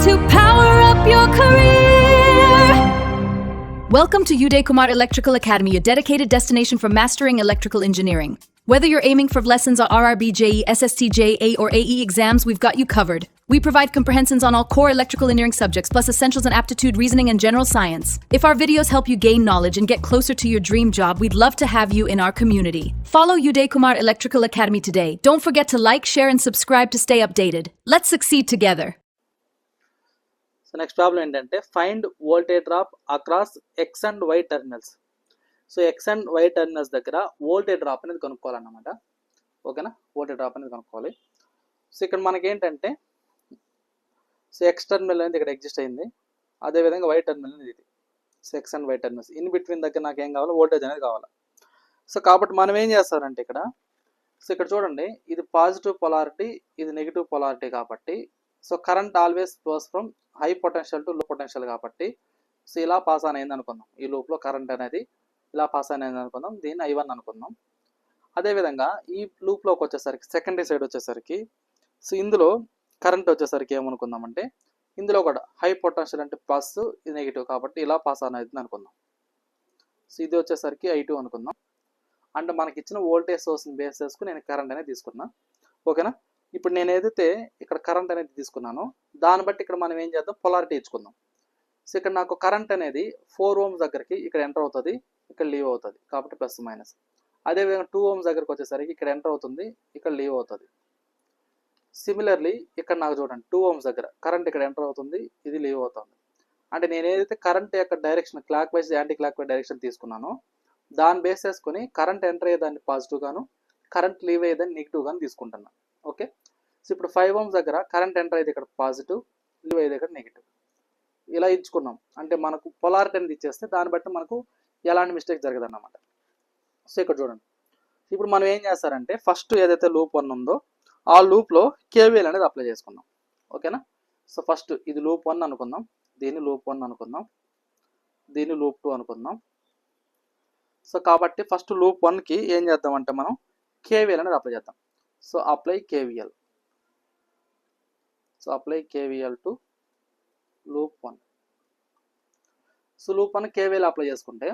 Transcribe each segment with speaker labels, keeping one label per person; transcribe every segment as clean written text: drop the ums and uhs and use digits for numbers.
Speaker 1: to power up your career. Welcome to Uday Kumar Electrical Academy, a dedicated destination for mastering electrical engineering. Whether you're aiming for lessons on RRB, JE, SST, JA, or AE exams, we've got you covered. We provide comprehensions on all core electrical engineering subjects, plus essentials in aptitude, reasoning, and general science. If our videos help you gain knowledge and get closer to your dream job, we'd love to have you in our community. Follow Uday Kumar Electrical Academy today. Don't forget to like, share, and subscribe to stay updated. Let's succeed together.
Speaker 2: So next problem ఏంటంటే find voltage drop across X and Y terminals. So X and Y terminals దగ్గర voltage drop అనేది కనుక్కోవాలన్నమాట. ఓకేనా, voltage drop అనేది కనుక్కోవాలి. So ఇక్కడ మనకి ఏంటంటే సో ఎక్స్ టెర్మినల్ అనేది ఇక్కడ ఎగ్జిస్ట్ అయింది, అదేవిధంగా వై టెర్మినల్ అనేది ఇది. So X and Y terminals in between దగ్గర నాకు ఏం కావాలి, వోల్టేజ్ అనేది కావాలి. సో కాబట్టి మనం ఏం చేస్తారంటే ఇక్కడ సో ఇక్కడ చూడండి, ఇది పాజిటివ్ పొలారిటీ, ఇది నెగిటివ్ పొలారిటీ కాబట్టి so current always flows from high potential to లో పొటెన్షియల్ కాబట్టి సో ఇలా పాస్ ఆన్ అయింది అనుకుందాం. ఈ లూప్లో కరెంట్ అనేది ఇలా పాస్ ఆన్ అయింది అనుకుందాం, దీన్ని I1 అనుకుందాం. అదేవిధంగా ఈ లూప్లోకి వచ్చేసరికి సెకండరీ సైడ్ వచ్చేసరికి సో ఇందులో కరెంట్ వచ్చేసరికి ఏమనుకుందామంటే ఇందులో కూడా హై పొటెన్షియల్ అంటే ప్లస్, ఇది నెగిటివ్ కాబట్టి ఇలా పాస్ ఆన్ అవుతుంది అనుకుందాం. సో ఇది వచ్చేసరికి I2 అనుకుందాం. అంటే మనకి ఇచ్చిన వోల్టేజ్ సోర్స్ని బేస్ చేసుకుని నేను కరెంట్ అనేది తీసుకున్నా. ఓకేనా, ఇప్పుడు నేను ఏదైతే ఇక్కడ కరెంట్ అనేది తీసుకున్నానో దాన్ని బట్టి ఇక్కడ మనం ఏం చేద్దాం, పొలారిటీ ఇచ్చుకుందాం. సో ఇక్కడ నాకు కరెంట్ అనేది 4 ohms దగ్గరికి ఇక్కడ ఎంటర్ అవుతుంది, ఇక్కడ లీవ్ అవుతుంది కాబట్టి ప్లస్ మైనస్. అదేవిధంగా 2 ohms దగ్గరకు వచ్చేసరికి ఇక్కడ ఎంటర్ అవుతుంది, ఇక్కడ లీవ్ అవుతుంది. సిమిలర్లీ ఇక్కడ నాకు చూడండి 2 ohms దగ్గర కరెంట్ ఇక్కడ ఎంటర్ అవుతుంది, ఇది లీవ్ అవుతుంది. అంటే నేను ఏదైతే కరెంట్ యొక్క direction clockwise anticlockwise direction తీసుకున్నానో దాన్ని బేస్ చేసుకుని కరెంట్ ఎంటర్ అయ్యేదాన్ని పాజిటివ్ గాను, కరెంట్ లీవ్ అయ్యేదాన్ని నెగిటివ్ గాను తీసుకుంటున్నాను. ఓకే, సో ఇప్పుడు 5 ohms దగ్గర కరెంట్ ఎంటర్ అయితే ఇక్కడ పాజిటివ్, లీవ్ అయితే ఇక్కడ నెగిటివ్, ఇలా ఇచ్చుకున్నాం. అంటే మనకు పొలారిటీ అనేది ఇచ్చేస్తే దాన్ని బట్టి మనకు ఎలాంటి మిస్టేక్ జరగదు అన్నమాట. సో ఇక్కడ చూడండి, ఇప్పుడు మనం ఏం చేస్తారంటే ఫస్ట్ ఏదైతే లూప్ 1 ఉందో ఆ లూప్లో KVL అనేది అప్లై చేసుకుందాం. ఓకేనా, సో ఫస్ట్ ఇది లూప్ 1 అనుకుందాం, దీన్ని లూప్ 1 అనుకుందాం, దీన్ని లూప్ 2 అనుకుందాం. సో కాబట్టి ఫస్ట్ లూప్ 1కి ఏం చేద్దామంటే మనం KVL అనేది అప్లై చేద్దాం. So apply KVL. So apply KVL to loop 1. So loop 1 KVL apply చేసుకుంటే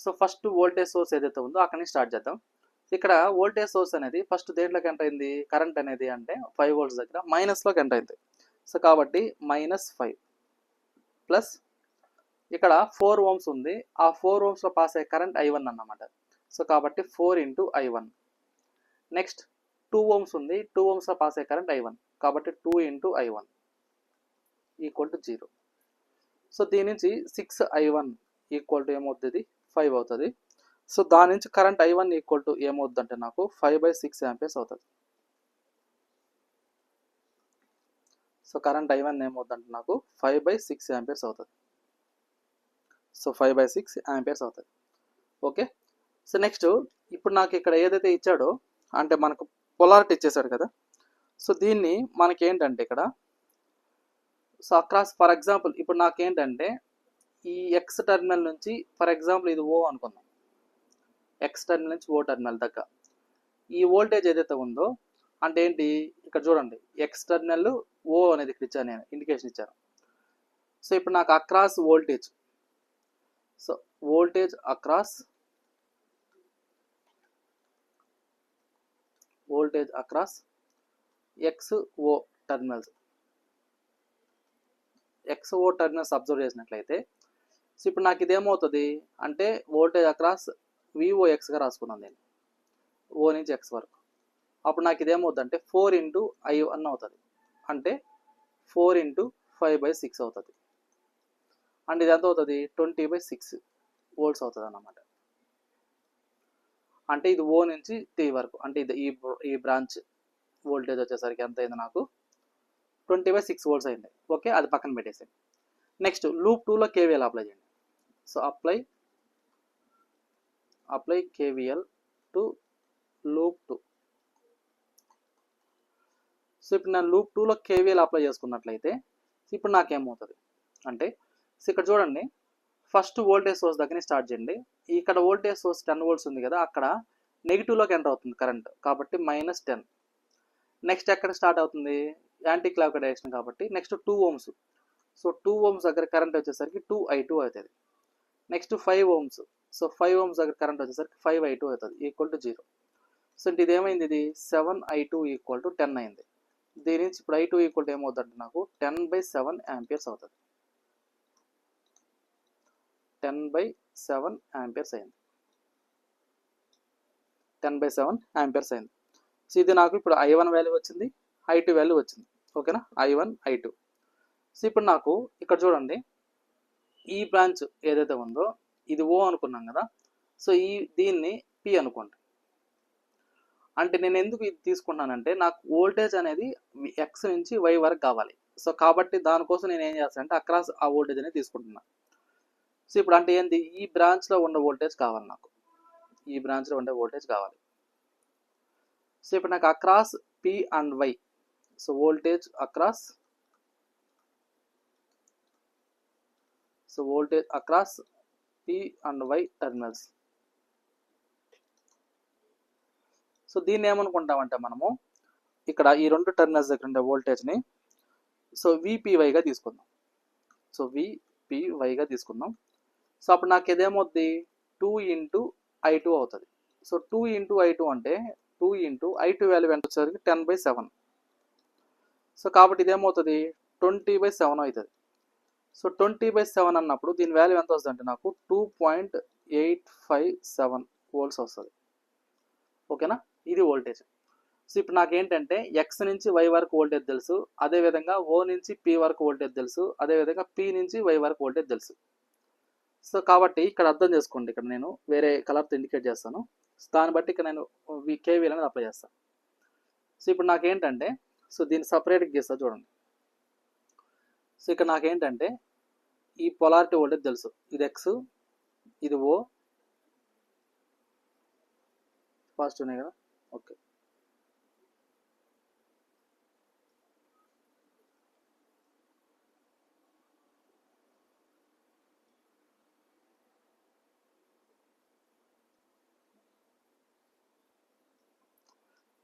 Speaker 2: సో ఫస్ట్ వోల్టేజ్ సోర్స్ ఏదైతే ఉందో అక్కడి నుంచి స్టార్ట్ చేద్దాం. ఇక్కడ వోల్టేజ్ సోర్స్ అనేది ఫస్ట్ దేంట్లోకి ఎంటర్ అయింది, కరెంట్ అనేది అంటే 5 volts దగ్గర మైనస్లోకి ఎంటర్ అయింది. సో కాబట్టి -5 ప్లస్ ఇక్కడ 4 ohms ఉంది, ఆ 4 ohmsలో పాస్ అయ్యే కరెంట్ I1 అన్నమాట. సో కాబట్టి 4 into I1. నెక్స్ట్ 2 ohms ఉంది, 2 ohmsలో పాస్ అయ్యే కరెంట్ I1 కాబట్టి 2 into I1 equal to 0. So దీని నుంచి 6I1 ఈక్వల్ టు ఏమవుతుంది, 5 అవుతుంది. సో దాని నుంచి కరెంట్ I1 ఈక్వల్ టు ఏమవుతుంది అంటే నాకు 5/6 amperes అవుతుంది. సో కరెంట్ I1 ఏమవుతుంది అంటే నాకు 5/6 amperes అవుతుంది. సో 5/6 amperes అవుతుంది. ఓకే, సో నెక్స్ట్ ఇప్పుడు నాకు ఇక్కడ ఏదైతే ఇచ్చాడో అంటే మనకు పొలారిటీ ఇచ్చేసాడు కదా, సో దీన్ని మనకి ఏంటంటే ఇక్కడ సో అక్రాస్ ఫర్ ఎగ్జాంపుల్ ఇప్పుడు నాకేంటంటే ఈ ఎక్స్ టెర్మినల్ నుంచి ఫర్ ఎగ్జాంపుల్ ఇది O అనుకుందాం, ఎక్స్ టెర్మినల్ నుంచి O టెర్మినల్ దగ్గర ఈ వోల్టేజ్ ఏదైతే ఉందో అంటే ఏంటి ఇక్కడ చూడండి ఎక్స్ టెర్మినల్ O అనేది ఇక్కడ ఇచ్చాను, నేను ఇండికేషన్ ఇచ్చాను. సో ఇప్పుడు నాకు across voltage, so voltage across XO terminals, XO terminals observe చేసినట్లయితే సో ఇప్పుడు నాకు ఇదేమవుతుంది అంటే వోల్టేజ్ అక్రాస్ VOXగా రాసుకున్నాను నేను, O నుంచి X వరకు. అప్పుడు నాకు ఇదేమవుతుంది అంటే 4 into I1 అవుతుంది, అంటే 4 into 5/6 అవుతుంది. అంటే ఇది ఎంత అవుతుంది, 20/6 volts అవుతుంది అన్నమాట. అంటే ఇది O నుంచి T వరకు, అంటే ఇది ఈ బ్రాంచ్ వోల్టేజ్ వచ్చేసరికి ఎంత అయింది నాకు 20/6 volts అయింది. ఓకే, అది పక్కన పెట్టేసి నెక్స్ట్ లూప్ 2లో KVL అప్లై చేయండి. So apply KVL to loop 2. So ఇప్పుడు నేను లూప్ 2లో KVL అప్లై చేసుకున్నట్లయితే ఇప్పుడు నాకేమవుతుంది అంటే సో ఇక్కడ చూడండి ఫస్ట్ వోల్టేజ్ సోర్స్ దగ్గర స్టార్ట్ చేయండి. ఇక్కడ వోల్టేజ్ సోర్స్ 10 volts ఉంది కదా, అక్కడ నెగిటివ్లోకి ఎంటర్ అవుతుంది కరెంట్ కాబట్టి -10. నెక్స్ట్ ఎక్కడ స్టార్ట్ అవుతుంది, యాంటీ క్లాక్ డైరెక్షన్ కాబట్టి నెక్స్ట్ 2 ohms సో 2 ohms దగ్గర కరెంట్ వచ్చేసరికి 2i2 అవుతుంది. Next 5 ohms. సో 5 ohms దగ్గర కరెంట్ వచ్చేసరికి 5i2 అవుతుంది ఈక్వల్ టు 0. సో అంటే ఇది ఏమైంది, ఇది 7i2 ఈక్వల్ టు 10 అయింది. దీని నుంచి ఇప్పుడు i2 ఈక్వల్ టు ఏమవుతుందంటే నాకు 10/7 యాంపియర్స్ అవుతుంది. 10/7 యాంపియర్స్ అయింది. 10/7 యాంపియర్స్ అయింది. సో ఇది నాకు ఇప్పుడు i1 వాల్యూ వచ్చింది, i2 వాల్యూ వచ్చింది. ఓకేనా, i1 i2. సో ఇప్పుడు నాకు ఇక్కడ చూడండి, ఈ బ్రాంచ్ ఏదైతే ఉందో ఇది ఓ అనుకున్నాం కదా. సో దీన్ని పి అనుకోండి. అంటే నేను ఎందుకు ఇది తీసుకుంటానంటే నాకు వోల్టేజ్ అనేది ఎక్స్ నుంచి వై వరకు కావాలి. సో కాబట్టి దానికోసం నేను ఏం చేస్తానంటే అక్రాస్ ఆ వోల్టేజ్ అనేది తీసుకుంటున్నాను. సో ఇప్పుడు అంటే ఏంది, ఈ బ్రాంచ్లో ఉన్న వోల్టేజ్ కావాలి నాకు, ఈ బ్రాంచ్లో ఉండే వోల్టేజ్ కావాలి. సో ఇప్పుడు నాకు across P and Y, so voltage across, so voltage across P and Y terminals. So దీన్ని ఏమనుకుంటామంటే మనము ఇక్కడ ఈ రెండు టెర్మినల్స్ దగ్గర ఉండే వోల్టేజ్ని సో విపివైగా తీసుకుందాం. సో విపివైగా తీసుకుందాం. సో అప్పుడు నాకు ఇదేమవుద్ది 2 × i2 అవుతుంది. సో 2 × i2 అంటే 2 × i2 వాల్యూ ఎంత వచ్చేసరికి 10/7. సో కాబట్టి ఇదేమవుతుంది 20/7 అవుతుంది. సో 20/7 అన్నప్పుడు దీని వాల్యూ ఎంత వస్తుంది అంటే నాకు 2.857 వోల్ట్స్ వస్తుంది. ఓకేనా, ఇది వోల్టేజ్. సో ఇప్పుడు నాకేంటంటే ఎక్స్ నుంచి వై వరకు వోల్టేజ్ తెలుసు, అదేవిధంగా ఓ నుంచి పి వరకు వోల్టేజ్ తెలుసు, అదేవిధంగా పి నుంచి వై వరకు వోల్టేజ్ తెలుసు. సో కాబట్టి ఇక్కడ అర్థం చేసుకోండి, ఇక్కడ నేను వేరే కలర్తో ఇండికేట్ చేస్తాను. దాన్ని బట్టి ఇక్కడ నేను కేవీఎల్ అనేది అప్లై చేస్తాను. సో ఇప్పుడు నాకేంటంటే సో దీన్ని సపరేట్గా గీస్తా చూడండి. సో ఇక్కడ నాకేంటంటే ఈ పొలారిటీ వోల్టేజ్ తెలుసు, ఇది ఎక్స్, ఇది ఓ, పాజిటివ్నే కదా. ఓకే,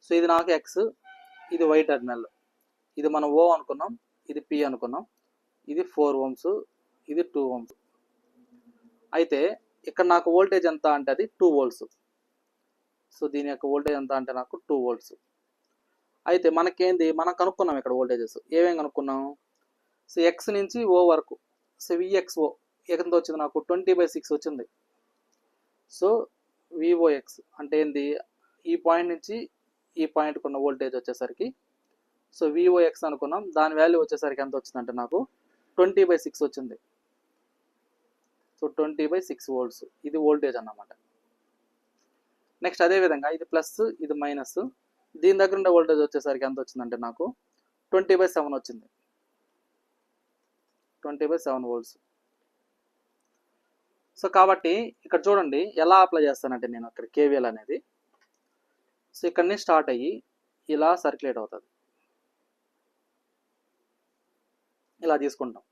Speaker 2: సో ఇది నాకు ఎక్స్, ఇది వై టెర్మినల్, ఇది మనం ఓ అనుకున్నాం, ఇది పి అనుకున్నాం, ఇది 4 ohms, ఇది 2 ohms. అయితే ఇక్కడ నాకు వోల్టేజ్ ఎంత అంటే అది 2 volts. సో దీని యొక్క వోల్టేజ్ ఎంత అంటే నాకు 2 volts. అయితే మనకేంది, మనం కనుక్కున్నాం ఇక్కడ వోల్టేజెస్ ఏమేమి కనుక్కున్నాం. సో ఎక్స్ నుంచి ఓ వరకు, సో విఎక్స్ఓ ఎంత వచ్చింది నాకు 20/6 వచ్చింది. సో విఓఎక్స్ అంటే ఏంది, ఈ పాయింట్ నుంచి ఈ పాయింట్కి ఉన్న వోల్టేజ్ వచ్చేసరికి సో విఓఎక్స్ అనుకున్నాం, దాని వాల్యూ వచ్చేసరికి ఎంత వచ్చిందంటే నాకు 20/6 వచ్చింది. సో 20/6 volts ఇది వోల్టేజ్ అన్నమాట. నెక్స్ట్ అదేవిధంగా ఇది ప్లస్, ఇది మైనస్, దీని దగ్గర ఉండే వోల్టేజ్ వచ్చేసరికి ఎంత వచ్చిందంటే నాకు 20/7 వచ్చింది. 20/7 volts. సో కాబట్టి ఇక్కడ చూడండి ఎలా అప్లై చేస్తానంటే నేను అక్కడ కేవీఎల్ అనేది, సో ఇక్కడ నుంచి స్టార్ట్ అయ్యి ఇలా సర్క్యులేట్ అవుతుంది, ఇలా తీసుకుంటాం.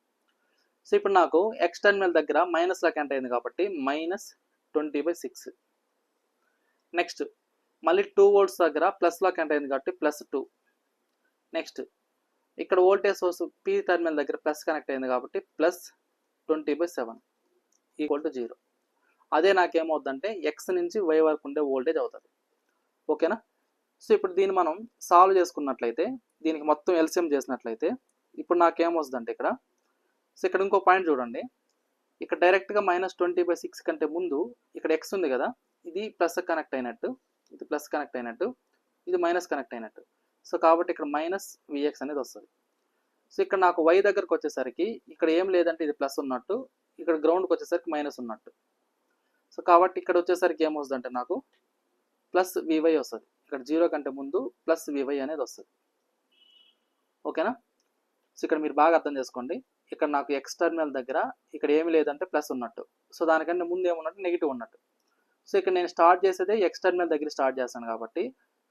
Speaker 2: సో ఇప్పుడు నాకు ఎక్స్ టెర్మినల్ దగ్గర మైనస్ లాక్ ఎంత అయింది కాబట్టి -20/6. నెక్స్ట్ మళ్ళీ 2 volts దగ్గర ప్లస్ లాక్ ఎంత అయింది కాబట్టి +2. నెక్స్ట్ ఇక్కడ వోల్టేజ్ సోర్స్ పి టెర్మినల్ దగ్గర ప్లస్ కనెక్ట్ అయింది కాబట్టి +20/7 = 0. అదే నాకేమవుతుందంటే ఎక్స్ నుంచి వై వరకు ఉండే వోల్టేజ్ అవుతుంది. ఓకేనా. సో ఇప్పుడు దీన్ని మనం సాల్వ్ చేసుకున్నట్లయితే, దీనికి మొత్తం ఎల్సిఎం చేసినట్లయితే ఇప్పుడు నాకేమొస్తుందంటే ఇక్కడ, సో ఇక్కడ ఇంకో పాయింట్ చూడండి, ఇక్కడ డైరెక్ట్గా -20/6 కంటే ముందు ఇక్కడ ఎక్స్ ఉంది కదా, ఇది ప్లస్ కనెక్ట్ అయినట్టు, ఇది ప్లస్ కనెక్ట్ అయినట్టు, ఇది మైనస్ కనెక్ట్ అయినట్టు. సో కాబట్టి ఇక్కడ -vx అనేది వస్తుంది. సో ఇక్కడ నాకు y దగ్గరకు వచ్చేసరికి ఇక్కడ ఏం లేదంటే ఇది ప్లస్ ఉన్నట్టు, ఇక్కడ గ్రౌండ్కి వచ్చేసరికి మైనస్ ఉన్నట్టు. సో కాబట్టి ఇక్కడ వచ్చేసరికి ఏమొస్తుంది అంటే నాకు +vy వస్తుంది. ఇక్కడ 0 కంటే ముందు +vy అనేది వస్తుంది. ఓకేనా. సో ఇక్కడ మీరు బాగా అర్థం చేసుకోండి, ఇక్కడ నాకు ఎక్స్ టెర్మినల్ దగ్గర ఇక్కడ ఏమి లేదంటే ప్లస్ ఉన్నట్టు, సో దానికంటే ముందు ఏమున్నట్టు నెగిటివ్ ఉన్నట్టు. సో ఇక్కడ నేను స్టార్ట్ చేసేదే ఎక్స్ టెర్మినల్ దగ్గర స్టార్ట్ చేస్తాను కాబట్టి,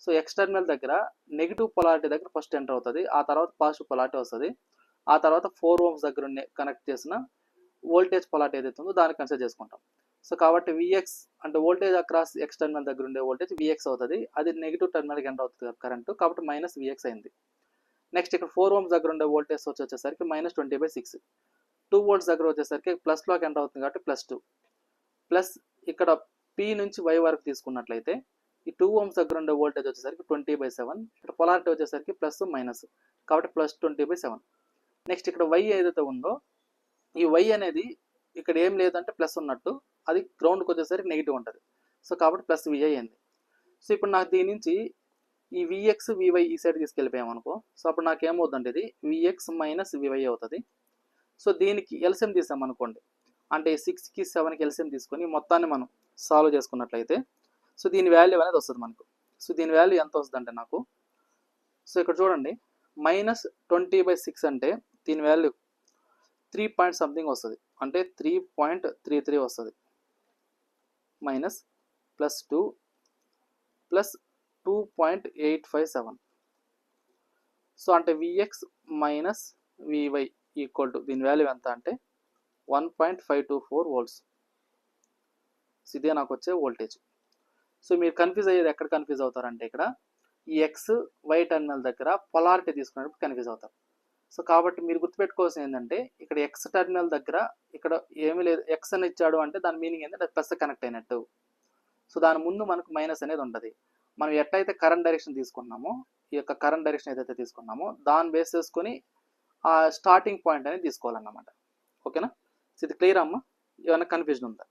Speaker 2: సో ఎక్స్ టెర్మినల్ దగ్గర నెగిటివ్ పొలారిటీ దగ్గర ఫస్ట్ ఎంటర్ అవుతుంది, ఆ తర్వాత పాజిటివ్ పొలారిటీ వస్తుంది, ఆ తర్వాత 4 ohms దగ్గర కనెక్ట్ చేసిన వోల్టేజ్ పొలారిటీ ఏదైతే ఉందో దాన్ని కన్సిడర్ చేసుకుంటాం. సో కాబట్టి విఎక్స్ అంటే వోల్టేజ్ అక్రాస్ ఎక్స్ టెర్మినల్ దగ్గర ఉండే వోల్టేజ్ విఎక్స్ అవుతుంది, అది నెగిటివ్ టెర్మినల్కి ఎంటర్ అవుతుంది కరెంట్, కాబట్టి -vx అయింది. నెక్స్ట్ ఇక్కడ 4 ohms దగ్గర ఉండే వోల్టేజ్ సోర్స్ వచ్చేసరికి -20/6. 2 volts దగ్గర వచ్చేసరికి ప్లస్లోకి ఎంటర్ అవుతుంది కాబట్టి +2 ప్లస్ ఇక్కడ P నుంచి Y వరకు తీసుకున్నట్లయితే ఈ 2 ohms దగ్గర ఉండే వోల్టేజ్ వచ్చేసరికి 20/7. ఇక్కడ పొలారిటీ వచ్చేసరికి ప్లస్ మైనస్ కాబట్టి +20/7. నెక్స్ట్ ఇక్కడ Y ఏదైతే ఉందో ఈ Y అనేది ఇక్కడ ఏం లేదంటే ప్లస్ ఉన్నట్టు, అది గ్రౌండ్కి వచ్చేసరికి నెగిటివ్ ఉంటుంది. సో కాబట్టి +VI అయింది. సో ఇప్పుడు నాకు దీని నుంచి ఈ VX VY ఈ సైడ్ తీసుకెళ్ళిపోయాం అనుకో, సో అప్పుడు నాకు ఏమవుతుందంటే ఇది VX - VY అవుతుంది. సో దీనికి ఎల్సిఎం తీసాం అనుకోండి, అంటే 6కి 7కి ఎల్సిఎం తీసుకొని మొత్తాన్ని మనం సాల్వ్ చేసుకున్నట్లయితే సో దీని వాల్యూ అనేది వస్తుంది మనకు. సో దీని వాల్యూ ఎంత వస్తుంది అంటే నాకు, సో ఇక్కడ చూడండి -20/6 అంటే దీని వాల్యూ 3 పాయింట్ సంథింగ్ వస్తుంది, అంటే 3.33 వస్తుంది. Minus +2 plus 2.857. సో అంటే VX - VY ఈక్వల్ టు దీని వాల్యూ ఎంత అంటే 1.524 volts. సో ఇదే నాకు వచ్చే వోల్టేజ్. సో మీరు కన్ఫ్యూజ్ అయ్యేది ఎక్కడ కన్ఫ్యూజ్ అవుతారంటే ఇక్కడ ఈ X Y టర్మినల్ దగ్గర పొలారిటీ తీసుకున్నప్పుడు కన్ఫ్యూజ్ అవుతారు. సో కాబట్టి మీరు గుర్తుపెట్టుకోవాల్సింది ఏంటంటే ఇక్కడ X టర్మినల్ దగ్గర ఇక్కడ ఏమీ లేదు, X అని ఇచ్చాడు అంటే దాని మీనింగ్ ఏంటంటే ప్లస్ కనెక్ట్ అయినట్టు. సో దాని ముందు మనకు మైనస్ అనేది ఉంటుంది. మనం ఎట్టయితే కరెంట్ డైరెక్షన్ తీసుకున్నామో, ఈ యొక్క కరెంట్ డైరెక్షన్ ఏదైతే తీసుకున్నామో దాన్ని బేస్ చేసుకొని ఆ స్టార్టింగ్ పాయింట్ అనేది తీసుకోవాలన్నమాట. ఓకేనా? సో ఇది క్లియర్ అమ్మా? ఏమైనా కన్ఫ్యూజన్ ఉందా?